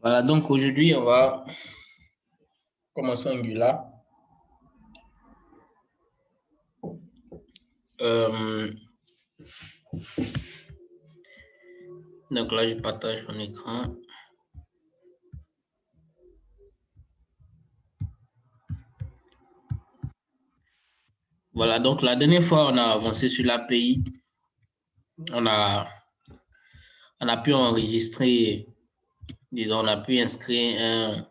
Voilà, donc aujourd'hui, on va commencer Angular. Donc là, je partage mon écran. Voilà, donc la dernière fois, on a avancé sur l'API. On a pu enregistrer, disons, on a pu inscrire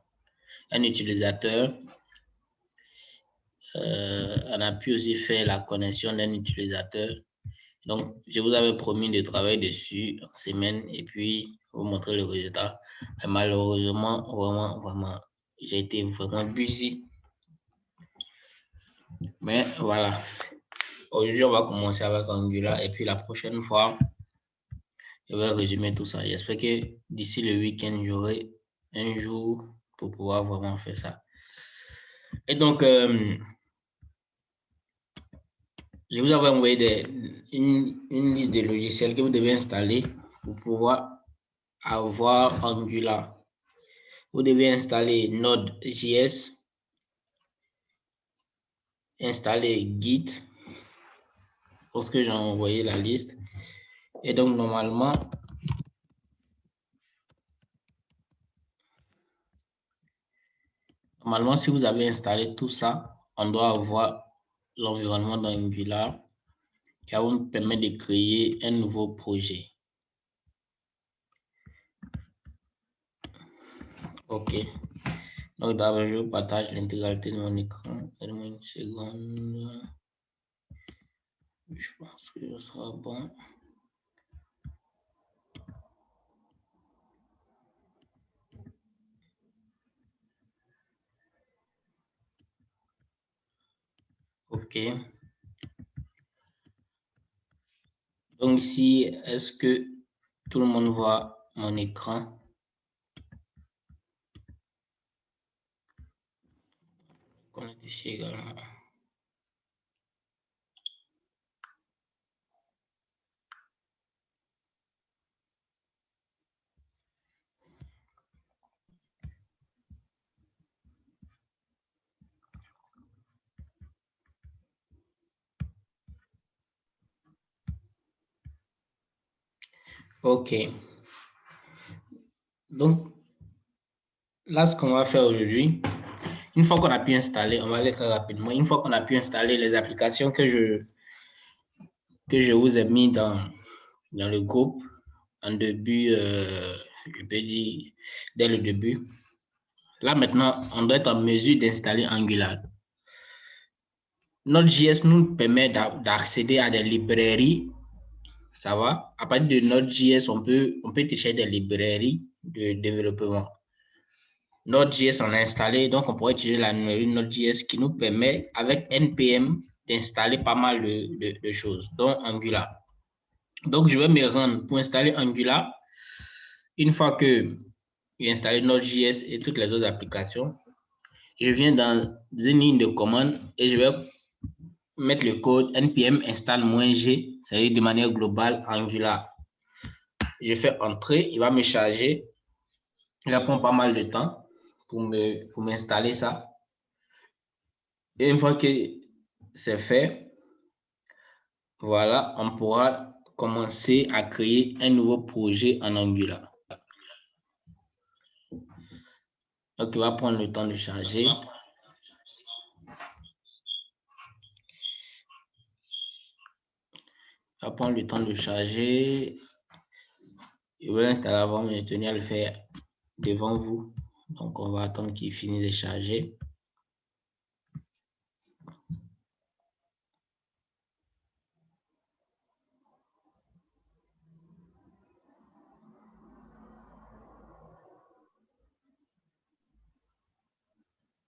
un utilisateur. On a pu aussi faire la connexion d'un utilisateur. Donc, je vous avais promis de travailler dessus en semaine et puis vous montrer le résultat. Mais malheureusement, vraiment, j'ai été vraiment busy. Mais voilà. Aujourd'hui, on va commencer avec Angular et puis la prochaine fois, je vais résumer tout ça. J'espère que d'ici le week-end, j'aurai un jour pour pouvoir vraiment faire ça. Et donc, je vous avais envoyé une liste de logiciels que vous devez installer pour pouvoir avoir Angular. Vous devez installer Node.js, installer Git, parce que j'ai envoyé la liste. Et donc, normalement, si vous avez installé tout ça, on doit avoir l'environnement d'Angular qui va vous permettre de créer un nouveau projet. OK. Donc, d'abord, je partage l'intégralité de mon écran. Donnez-moi une seconde. Je pense que ce sera bon. OK. Donc ici, est-ce que tout le monde voit mon écran? Connecte ici également. OK. Donc, là, ce qu'on va faire aujourd'hui, une fois qu'on a pu installer, on va aller très rapidement, une fois qu'on a pu installer les applications que je vous ai mis dans le groupe en début, je peux dire dès le début. Là, maintenant, on doit être en mesure d'installer Angular. Node.js nous permet d'accéder à des librairies. Ça va? À partir de Node.js, on peut télécharger des librairies de développement. Node.js, on a installé, donc on pourrait utiliser la Node.js qui nous permet, avec NPM, d'installer pas mal de choses, dont Angular. Donc, je vais me rendre pour installer Angular. Une fois que j'ai installé Node.js et toutes les autres applications, je viens dans une ligne de commande et je vais mettre le code npm install -g, c'est-à-dire de manière globale Angular. Je fais entrer, il va me charger. Il va prendre pas mal de temps pour m'installer ça. Et une fois que c'est fait, voilà, on pourra commencer à créer un nouveau projet en Angular. Donc, il va prendre le temps de charger. Il va prendre le temps de charger. Je vais l'installer avant, mais je tenais à le faire devant vous. Donc, on va attendre qu'il finisse de charger.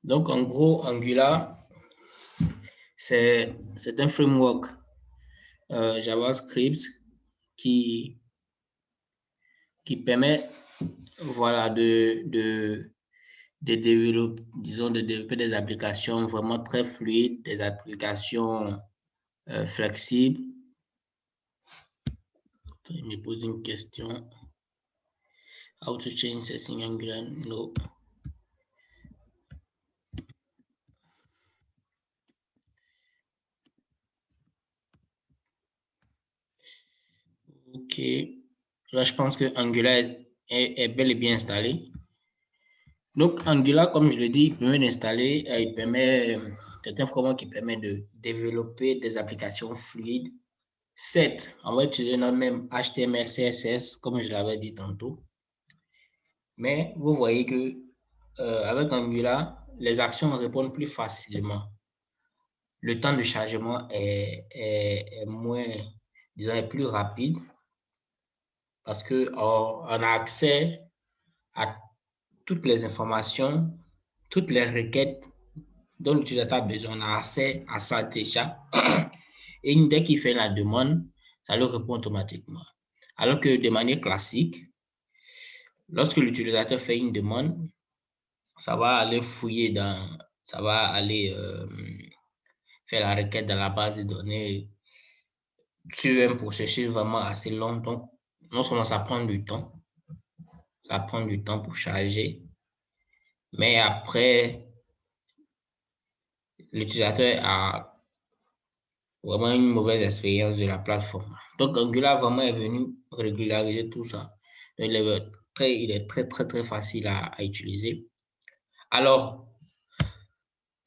Donc, en gros, Angular, c'est un framework JavaScript qui permet, voilà, de développer des applications vraiment très fluides, des applications flexibles. Il me pose une question. How to change setting Angular? No. Ok. Là, je pense que Angular est bel et bien installé. Donc, Angular, comme je l'ai dit, il permet d'installer, il permet, c'est un framework qui permet de développer des applications fluides. Certes, on va utiliser notre même HTML, CSS, comme je l'avais dit tantôt. Mais vous voyez que avec Angular, les actions répondent plus facilement. Le temps de chargement est moins, disons, est plus rapide parce qu'on a accès à toutes les informations, toutes les requêtes dont l'utilisateur a besoin. On a accès à ça déjà. Et dès qu'il fait la demande, ça lui répond automatiquement. Alors que de manière classique, lorsque l'utilisateur fait une demande, ça va aller fouiller ça va aller faire la requête dans la base de données sur un processus vraiment assez long. Donc, non seulement ça prend du temps, ça prend du temps pour charger, mais après, l'utilisateur a vraiment une mauvaise expérience de la plateforme. Donc, Angular vraiment est venu régulariser tout ça. Donc, il est très facile à utiliser. Alors,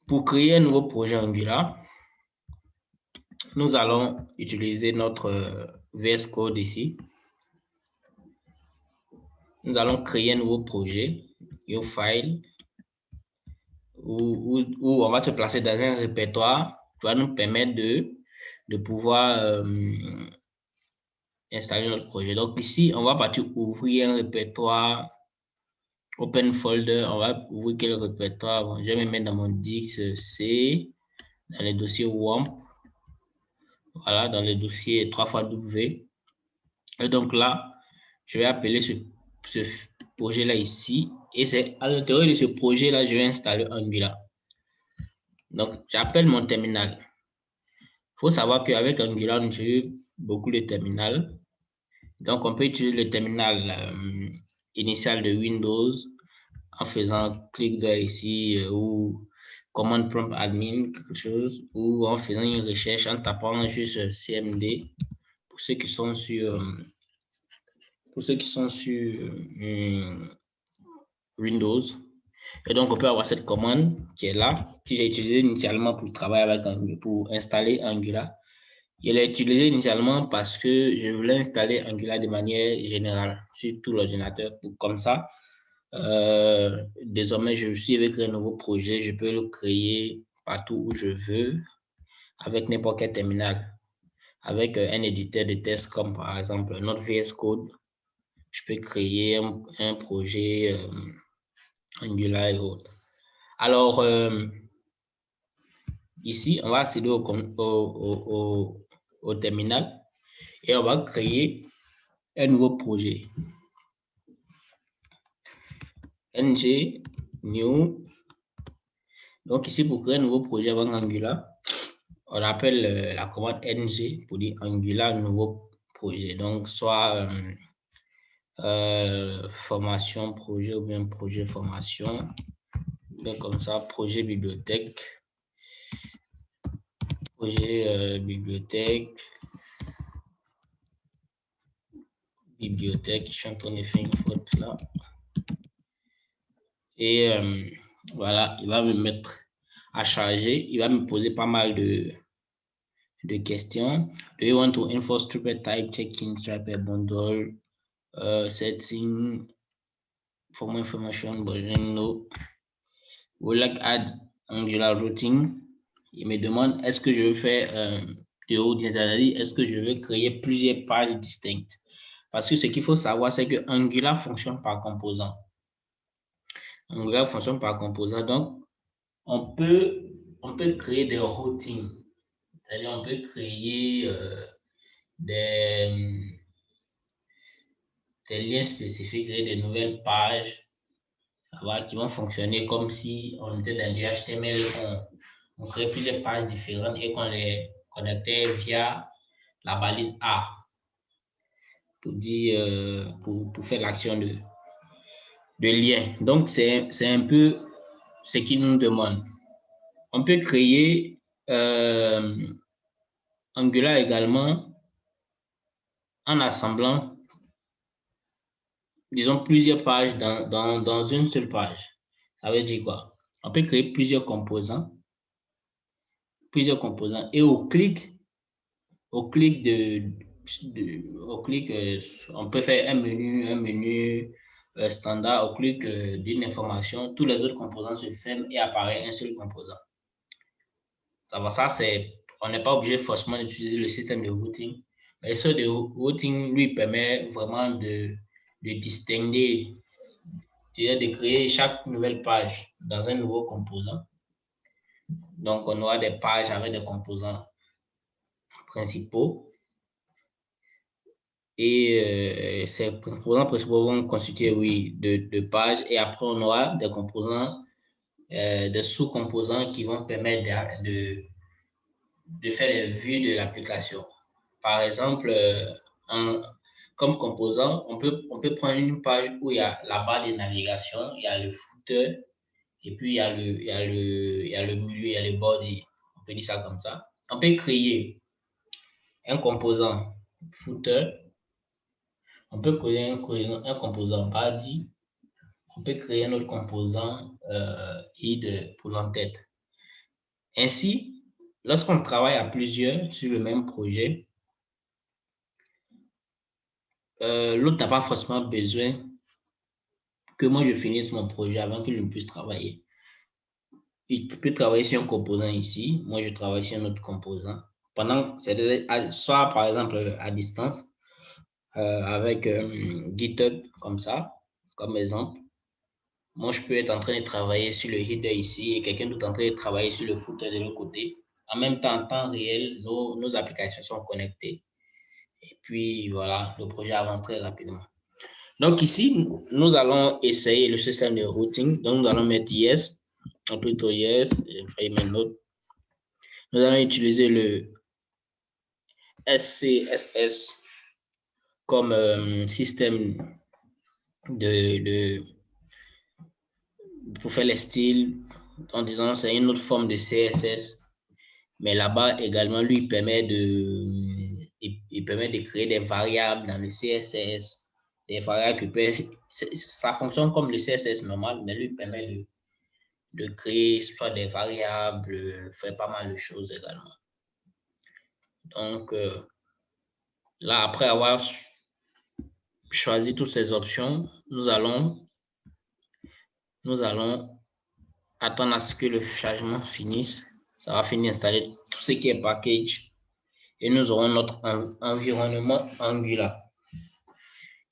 pour créer un nouveau projet Angular, nous allons utiliser notre VS Code ici. Nous allons créer un nouveau projet, New File, où on va se placer dans un répertoire qui va nous permettre de pouvoir installer notre projet. Donc ici, on va partir ouvrir un répertoire Open Folder. On va ouvrir quel répertoire? Bon, je vais me mettre dans mon disque C, dans le dossier WAMP. Voilà, dans le dossier 3xW. Et donc là, je vais appeler ce projet-là ici. Et c'est à l'intérieur de ce projet-là, je vais installer Angular. Donc, j'appelle mon terminal. Il faut savoir qu'avec Angular, on utilise beaucoup de terminal. Donc, on peut utiliser le terminal initial de Windows en faisant clic droit ici ou command prompt admin, quelque chose, ou en faisant une recherche en tapant juste CMD pour ceux qui sont sur Windows. Et donc, on peut avoir cette commande qui est là, que j'ai utilisée initialement pour travailler avec Angular, pour installer Angular. Je l'ai utilisé initialement parce que je voulais installer Angular de manière générale sur tout l'ordinateur. Comme ça, désormais, je suis avec un nouveau projet, je peux le créer partout où je veux, avec n'importe quel terminal. Avec un éditeur de test comme par exemple notre VS Code, je peux créer un projet Angular et autres. Alors, ici, on va accéder au terminal et on va créer un nouveau projet. ng new. Donc ici, pour créer un nouveau projet avec Angular, on appelle la commande ng pour dire Angular nouveau projet. Donc, soit formation projet ou bien projet formation. Donc, comme ça, projet bibliothèque. Projet bibliothèque. Bibliothèque, je suis en train de faire une faute là. Et voilà, il va me mettre à charger. Il va me poser pas mal de questions. Do you want to enforce stripper type, check-in, stripper bundle, setting, for more information, but no. Would like add Angular routing. Il me demande est-ce que je veux faire de haut est-ce que je veux créer plusieurs pages distinctes. Parce que ce qu'il faut savoir, c'est que Angular fonctionne par composant. Angular fonctionne par composant. Donc, on peut créer des routines. C'est-à-dire, on peut créer des liens spécifiques, des nouvelles pages qui vont fonctionner comme si on était dans du HTML. On crée plusieurs pages différentes et qu'on les connectait via la balise A pour dire, pour faire l'action de de lien. Donc, c'est un peu ce qu'il nous demande. On peut créer Angular également en assemblant, disons, plusieurs pages dans une seule page. Ça veut dire quoi? On peut créer plusieurs composants et au clic on peut faire un menu standard. Au clic d'une information, tous les autres composants se ferment et apparaît un seul composant. Ça, on n'est pas obligé forcément d'utiliser le système de routing. Mais le système de routing lui permet vraiment de distinguer, de créer chaque nouvelle page dans un nouveau composant. Donc, on aura des pages avec des composants principaux. Et ces composants principaux vont constituer, oui, de pages. Et après, on aura des composants, des sous-composants qui vont permettre de faire les vues de l'application. Par exemple, comme composant, on peut prendre une page où il y a la barre de navigation, il y a le footer, et puis il y a le milieu, il y a le body. On peut dire ça comme ça. On peut créer un composant footer, on peut créer un composant body, on peut créer un autre composant header pour l'entête. Ainsi, lorsqu'on travaille à plusieurs sur le même projet, l'autre n'a pas forcément besoin que moi je finisse mon projet avant qu'il ne puisse travailler. Il peut travailler sur un composant ici, moi je travaille sur un autre composant. Soit par exemple à distance, avec GitHub comme ça, comme exemple. Moi, je peux être en train de travailler sur le header ici et quelqu'un d'autre en train de travailler sur le footer de l'autre côté. En même temps, en temps réel, nos applications sont connectées. Et puis, voilà, le projet avance très rapidement. Donc ici, nous allons essayer le système de routing. Donc, nous allons mettre yes, ou plutôt yes, je mettre note. Nous allons utiliser le SCSS comme système pour faire les styles, en disant c'est une autre forme de CSS, mais là-bas également, lui, il permet de créer des variables dans le CSS, des variables qui peuvent, ça fonctionne comme le CSS normal, mais lui permet de créer soit des variables, faire pas mal de choses également. Donc, là, après avoir choisi toutes ces options, nous allons attendre à ce que le chargement finisse. Ça va finir d'installer tout ce qui est package et nous aurons notre environnement Angular.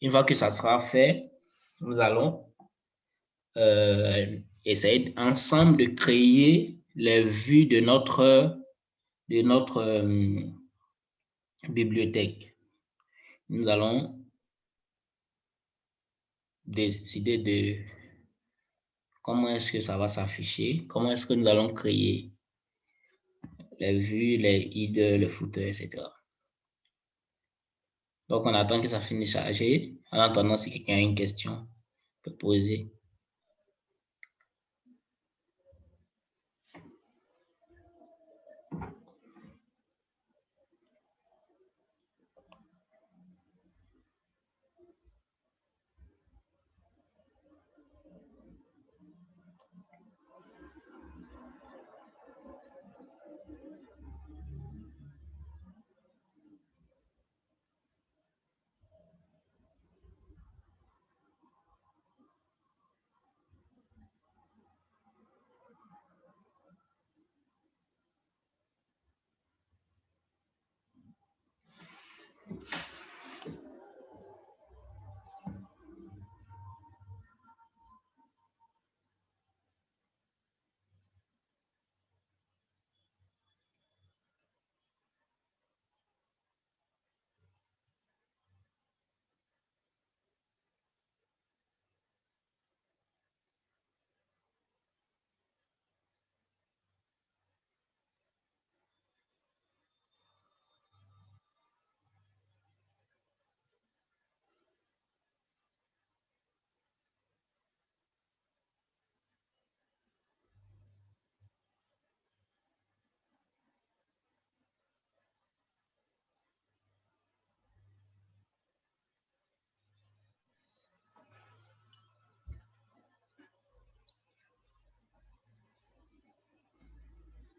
Une fois que ça sera fait, nous allons essayer ensemble de créer les vues de notre bibliothèque. Nous allons décider de comment est-ce que ça va s'afficher, comment est-ce que nous allons créer les vues, les headers, les footers, etc. Donc, on attend que ça finisse de charger. En attendant, si quelqu'un a une question, peut poser.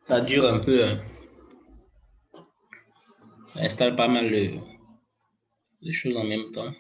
Ça dure un peu. Hein. On installe pas mal de choses en même temps.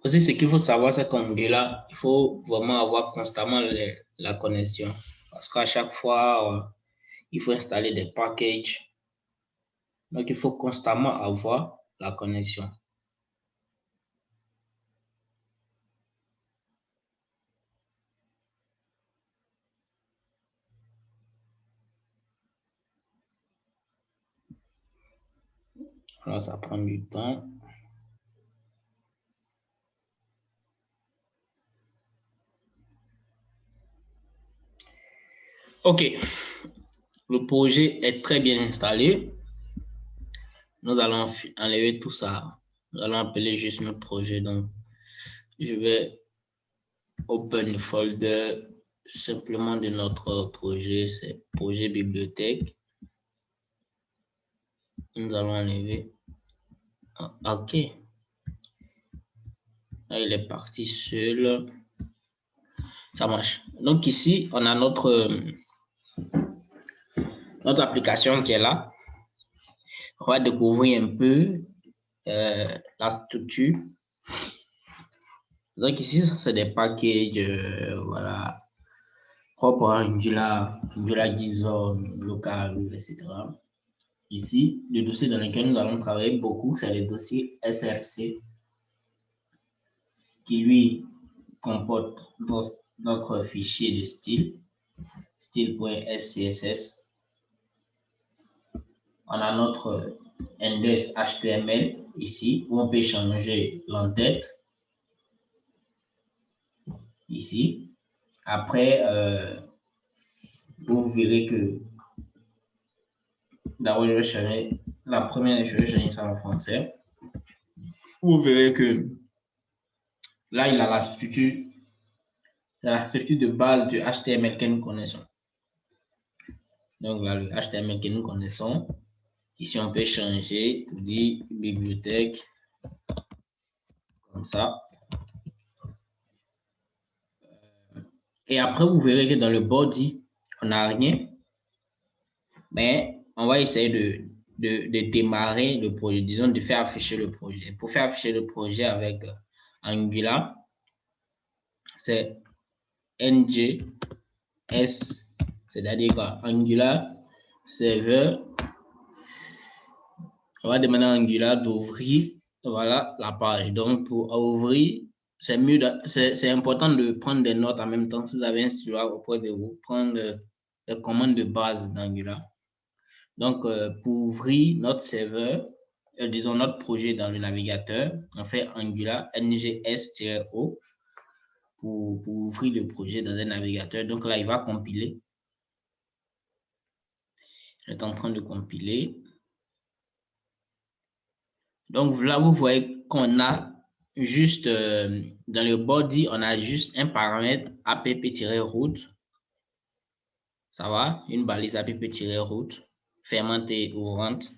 Aussi, ce qu'il faut savoir, c'est qu'Angular, il faut vraiment avoir constamment la connexion. Parce qu'à chaque fois, il faut installer des packages. Donc, il faut constamment avoir la connexion. Alors, ça prend du temps. OK. Le projet est très bien installé. Nous allons enlever tout ça. Nous allons appeler juste notre projet. Donc, je vais open le folder simplement de notre projet. C'est projet bibliothèque. Nous allons enlever. OK. Là, il est parti seul. Ça marche. Donc ici, on a notre application qui est là. On va découvrir un peu la structure. Donc ici, c'est des packages, voilà, propres à Angular, Angular JSON, local, etc. Ici, le dossier dans lequel nous allons travailler beaucoup, c'est le dossier SRC, qui lui comporte notre fichier de style, style.scss. On a notre index HTML ici, où on peut changer l'entête. Ici. Après, vous verrez que d'abord, je vais changer la première, je vais changer ça en français. Vous verrez que là, il a la structure de base du HTML que nous connaissons. Donc là, le HTML que nous connaissons. Ici, on peut changer, tout dit, bibliothèque, comme ça. Et après, vous verrez que dans le body, on n'a rien. Mais on va essayer de démarrer le projet, disons de faire afficher le projet. Pour faire afficher le projet avec Angular, c'est NGS, c'est-à-dire Angular Server. On va demander à Angular d'ouvrir, voilà, la page. Donc, pour ouvrir, c'est mieux, c'est important de prendre des notes en même temps. Si vous avez un stylo auprès de vous, prendre les commandes de base d'Angular. Donc, pour ouvrir notre serveur, disons notre projet dans le navigateur, on fait Angular NGS-O pour ouvrir le projet dans un navigateur. Donc là, il va compiler. Il est en train de compiler. Donc là, vous voyez qu'on a juste, dans le body, on a juste un paramètre app-route. Ça va? Une balise app-route, fermante et ouvrante.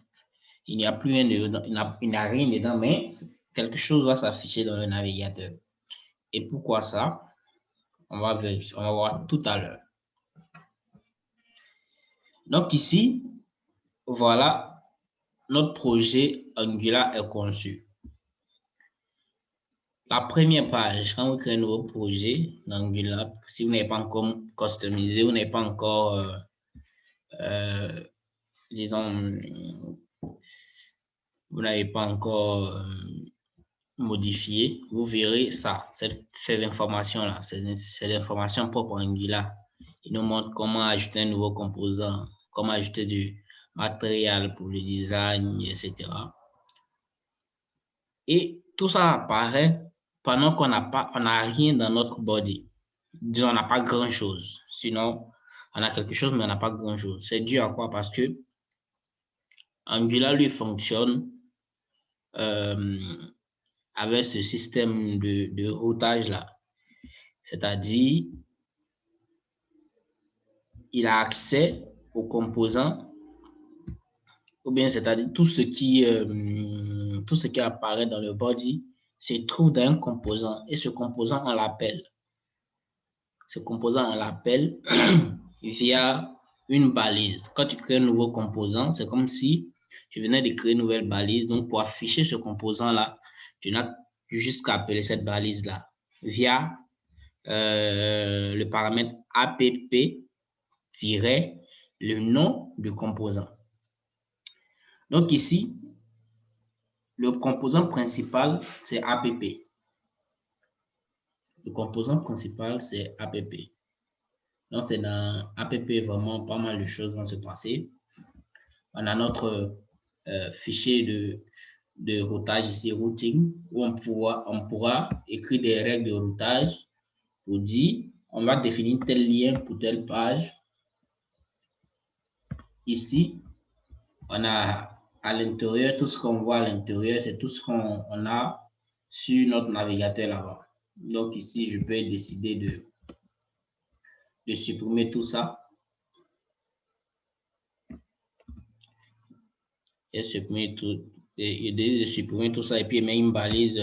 Il n'y a plus rien dedans, il n'y a rien dedans, mais quelque chose va s'afficher dans le navigateur. Et pourquoi ça? On va vérifier, on va voir tout à l'heure. Donc ici, voilà, notre projet Angular est conçu. La première page, quand vous créez un nouveau projet d'Angular, si vous n'avez pas encore customisé, vous n'avez pas encore, disons, vous n'avez pas encore modifié, vous verrez ça, ces informations-là, c'est l'information propre à Angular. Il nous montre comment ajouter un nouveau composant, comment ajouter du matériel pour le design, etc. Et tout ça apparaît pendant qu'on n'a rien dans notre body. Disons, on n'a pas grand-chose. Sinon, on a quelque chose, mais on n'a pas grand-chose. C'est dû à quoi? Parce que Angular, lui, fonctionne avec ce système de routage-là. C'est-à-dire, il a accès aux composants, ou bien c'est-à-dire tout ce qui apparaît dans le body se trouve dans un composant. Et ce composant, on l'appelle. Ce composant, on l'appelle via une balise. Quand tu crées un nouveau composant, c'est comme si tu venais de créer une nouvelle balise. Donc, pour afficher ce composant-là, tu n'as juste qu'à appeler cette balise-là via le paramètre app le nom du composant. Donc ici, le composant principal, c'est app. Le composant principal, c'est app. Donc, c'est dans app, vraiment pas mal de choses vont se passer. On a notre fichier de routage ici, routing, où on pourra écrire des règles de routage pour dire, on va définir tel lien pour telle page. Ici, on a à l'intérieur, tout ce qu'on voit à l'intérieur, c'est tout ce qu'on a sur notre navigateur là-bas. Donc ici, je peux décider de supprimer tout ça. Et supprimer tout, de supprimer tout ça et puis mettre une balise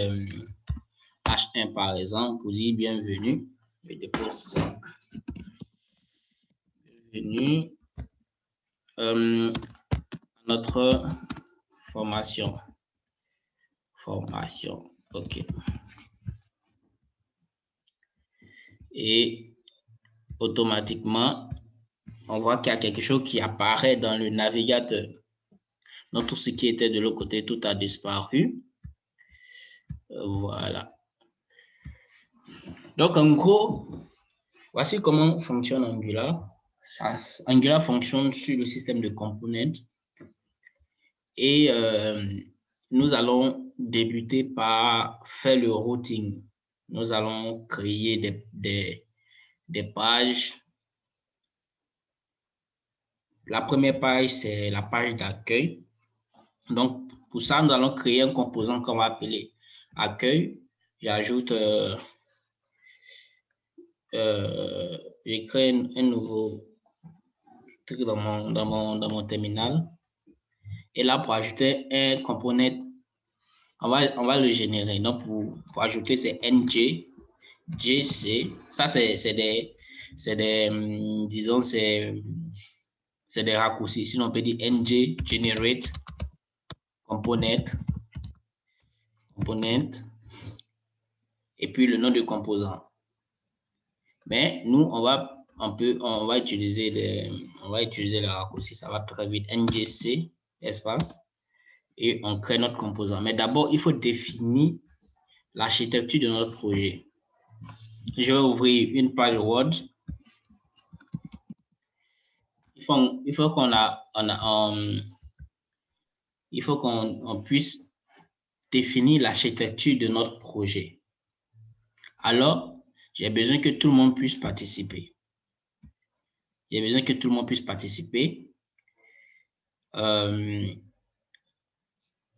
H1 par exemple pour dire bienvenue. Je dépose ça. Bienvenue à notre formation. Formation. OK. Et automatiquement, on voit qu'il y a quelque chose qui apparaît dans le navigateur. Donc, tout ce qui était de l'autre côté, tout a disparu. Voilà. Donc, en gros, voici comment fonctionne Angular. Angular fonctionne sur le système de components. Et nous allons débuter par faire le routing. Nous allons créer des pages. La première page, c'est la page d'accueil. Donc, pour ça, nous allons créer un composant qu'on va appeler accueil. J'ajoute, j'ai créé un nouveau truc dans mon terminal. Et là, pour ajouter un component, on va le générer. Donc, pour ajouter, c'est ng, gc. Ça, c'est des disons, c'est des raccourcis. Sinon, on peut dire ng generate component, et puis le nom du composant. Mais nous, on va utiliser les raccourcis. Ça va très vite. ngc, espace, et on crée notre composant. Mais d'abord, il faut définir l'architecture de notre projet. Je vais ouvrir une page Word. Il faut qu'on puisse définir l'architecture de notre projet. Alors, j'ai besoin que tout le monde puisse participer.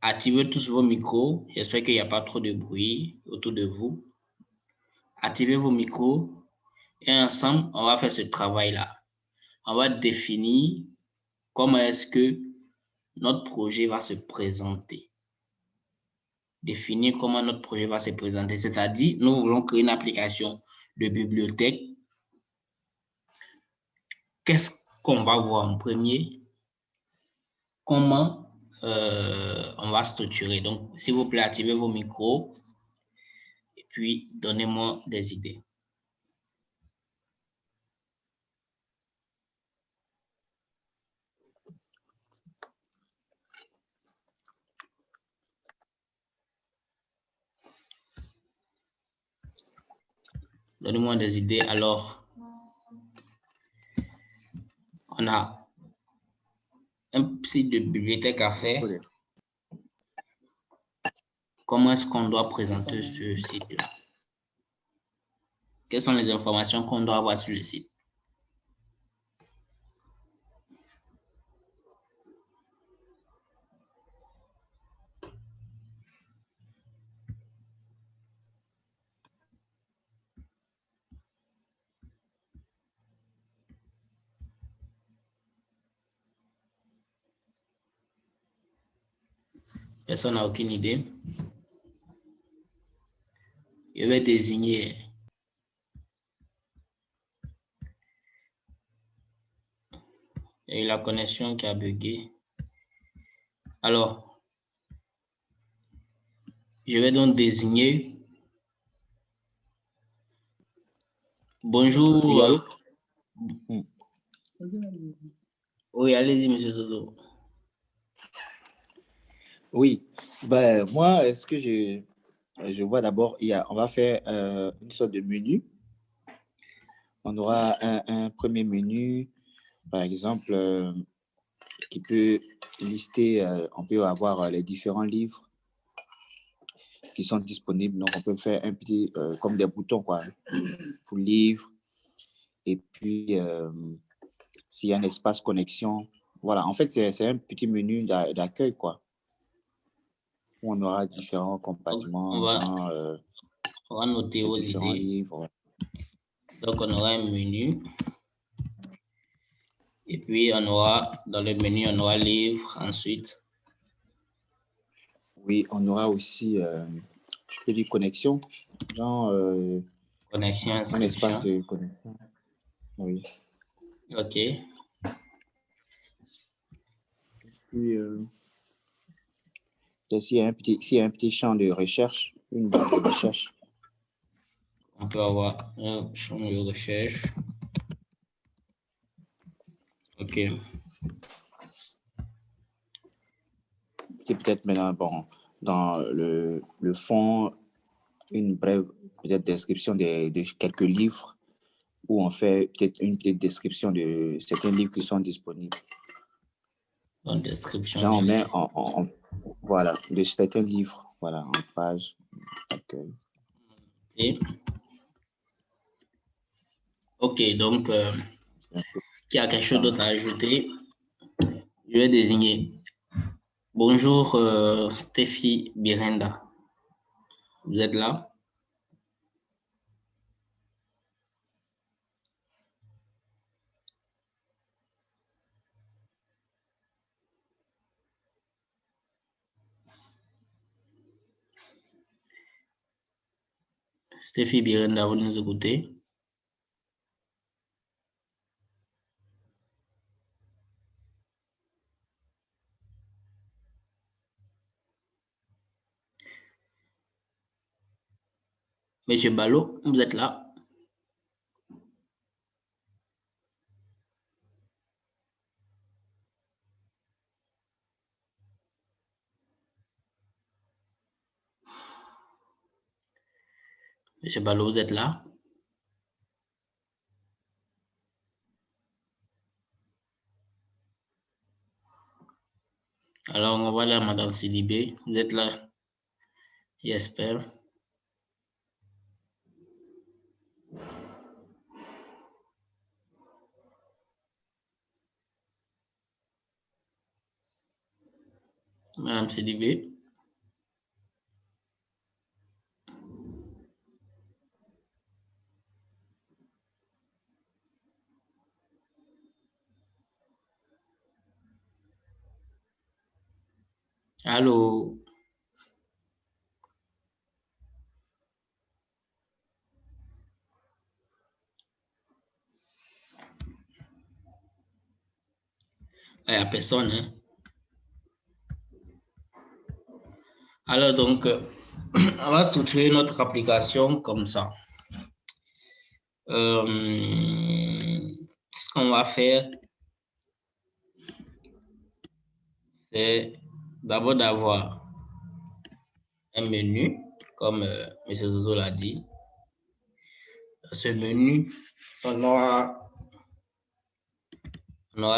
Activez tous vos micros. J'espère qu'il n'y a pas trop de bruit autour de vous. Activez vos micros et ensemble, on va faire ce travail-là. On va définir comment est-ce que notre projet va se présenter. définir comment notre projet va se présenter. C'est-à-dire, nous voulons créer une application de bibliothèque. Qu'est-ce qu'on va voir en premier? Comment on va structurer. Donc, s'il vous plaît, activez vos micros et puis donnez-moi des idées. Donnez-moi des idées. Alors, on a un site de bibliothèque à faire. Comment est-ce qu'on doit présenter ce site-là? Quelles sont les informations qu'on doit avoir sur le site? Personne n'a aucune idée. Je vais désigner et la connexion qui a bugué. Alors, je vais donc désigner. Bonjour. Oui, allô? Oui, allez-y, monsieur Soto. Oui, ben, moi, ce que je vois d'abord, on va faire une sorte de menu. On aura un premier menu, par exemple, qui peut lister, on peut avoir les différents livres qui sont disponibles. Donc, on peut faire un petit, comme des boutons, quoi, pour livres. Et puis, s'il y a un espace connexion, voilà. En fait, c'est un petit menu d'accueil, quoi, où on aura différents compartiments, on va noter vos différents idées. livres. Donc, on aura un menu. Et puis, on aura, dans le menu, on aura livre ensuite. Oui, on aura aussi, je peux dire connexion, genre Connexion, un espace inscription. de connexion. Oui. OK. Puis, s'il y a un petit champ de recherche, une barre de recherche. On peut avoir un champ de recherche. OK. Et peut-être maintenant, bon, dans le fond, une brève peut-être description de quelques livres où on fait peut-être une petite description de certains livres qui sont disponibles. Une description. Genre, on met voilà, de certains livres, voilà, en page d'accueil. OK, donc, qui a quelque chose d'autre à ajouter? Je vais désigner. Bonjour, Stéphie Birenda. Vous êtes là? Stéphie Birenda, vous nous écoutez? Monsieur Ballot, vous êtes là? Monsieur Ballot, vous êtes là? Alors, on va aller à Madame Sidibé. Vous êtes là? J'espère. Madame Sidibé. Allô? Il n'y a personne. Hein? Alors, donc, on va structurer notre application comme ça. Ce qu'on va faire, c'est d'abord d'avoir un menu, comme M. Zozo l'a dit. Dans ce menu, on aura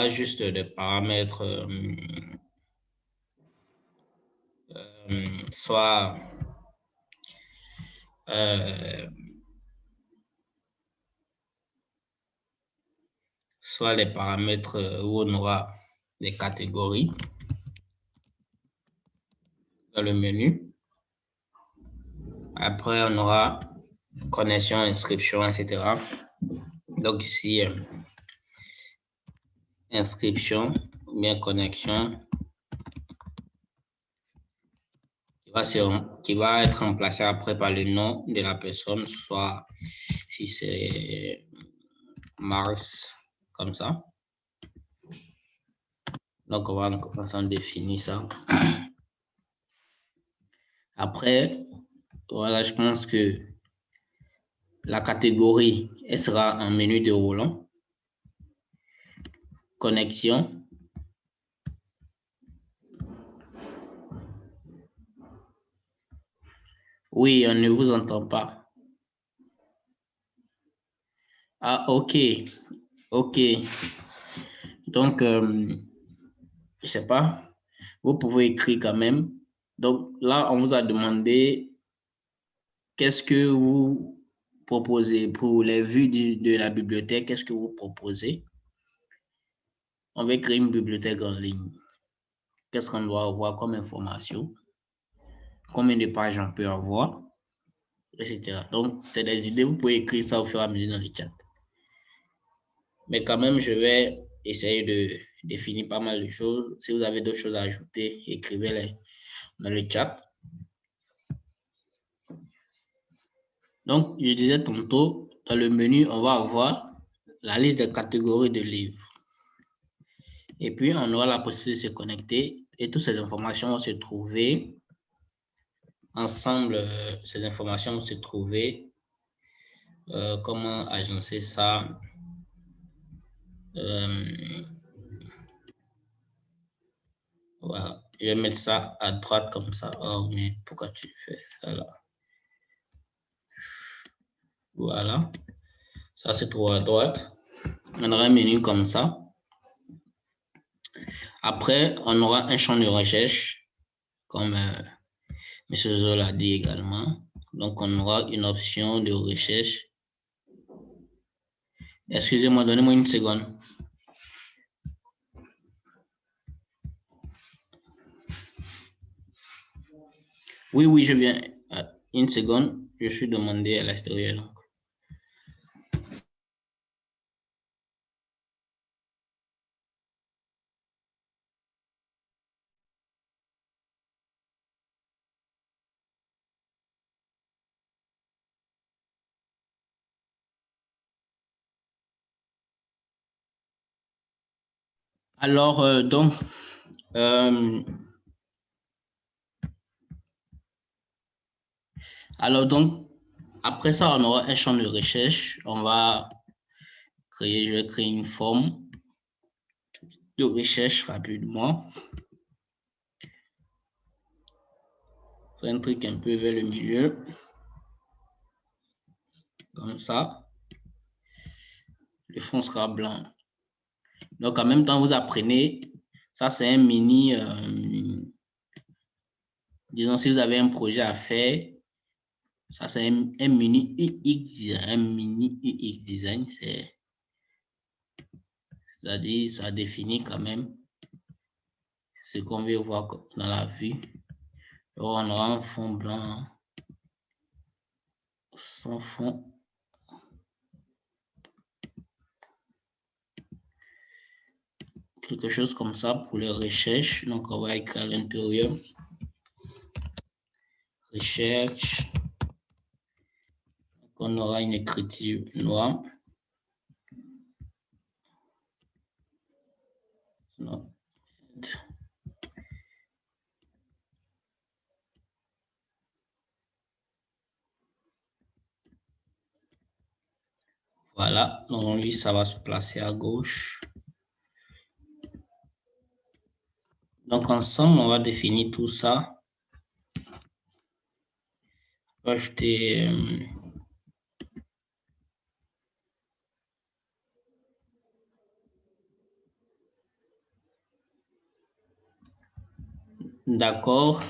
juste des paramètres, soit les paramètres où on aura des catégories dans le menu. Après, on aura connexion, inscription, etc. Donc ici, inscription ou bien connexion qui va être remplacé après par le nom de la personne, soit si c'est Mars, comme ça. Donc, on va commencer à définir ça. Après, voilà, je pense que la catégorie, elle sera en menu déroulant. Connexion. Oui, on ne vous entend pas. Ah, ok. Ok. Donc, je sais pas. Vous pouvez écrire quand même. Donc, là, on vous a demandé qu'est-ce que vous proposez pour les vues de la bibliothèque. Qu'est-ce que vous proposez? On va créer une bibliothèque en ligne. Qu'est-ce qu'on doit avoir comme information? Combien de pages on peut avoir? Etc. Donc, c'est des idées. Vous pouvez écrire ça au fur et à mesure dans le chat. Mais quand même, je vais essayer de définir pas mal de choses. Si vous avez d'autres choses à ajouter, écrivez-les dans le chat. Donc, je disais tantôt, dans le menu, on va avoir la liste des catégories de livres. Et puis, on aura la possibilité de se connecter et toutes ces informations vont se trouver ensemble. Ces informations vont se trouver. Comment agencer ça? Voilà. Je vais mettre ça à droite comme ça. Oh, mais pourquoi tu fais ça là? Voilà. Ça se trouve à droite. On aura un menu comme ça. Après, on aura un champ de recherche, comme M. Zola l'a dit également. Donc, on aura une option de recherche. Excusez-moi, donnez-moi une seconde. Oui, je viens. Une seconde, je suis demandé à l'extérieur. Alors, après ça, on aura un champ de recherche. Je vais créer une forme de recherche rapidement. Un truc un peu vers le milieu. Comme ça. Le fond sera blanc. Donc, en même temps, vous apprenez. Ça, c'est un mini... disons, si vous avez un projet à faire, ça, c'est un mini UX design. Un mini UX design, c'est-à-dire, ça définit quand même ce qu'on veut voir dans la vue. Alors, on aura un fond blanc sans fond. Quelque chose comme ça pour les recherches. Donc, on va écrire à l'intérieur. Recherche. Donc, on aura une écriture noire. Non, Voilà, donc lui, ça va se placer à gauche. Donc ensemble, on va définir tout ça. On va ajouter d'accord.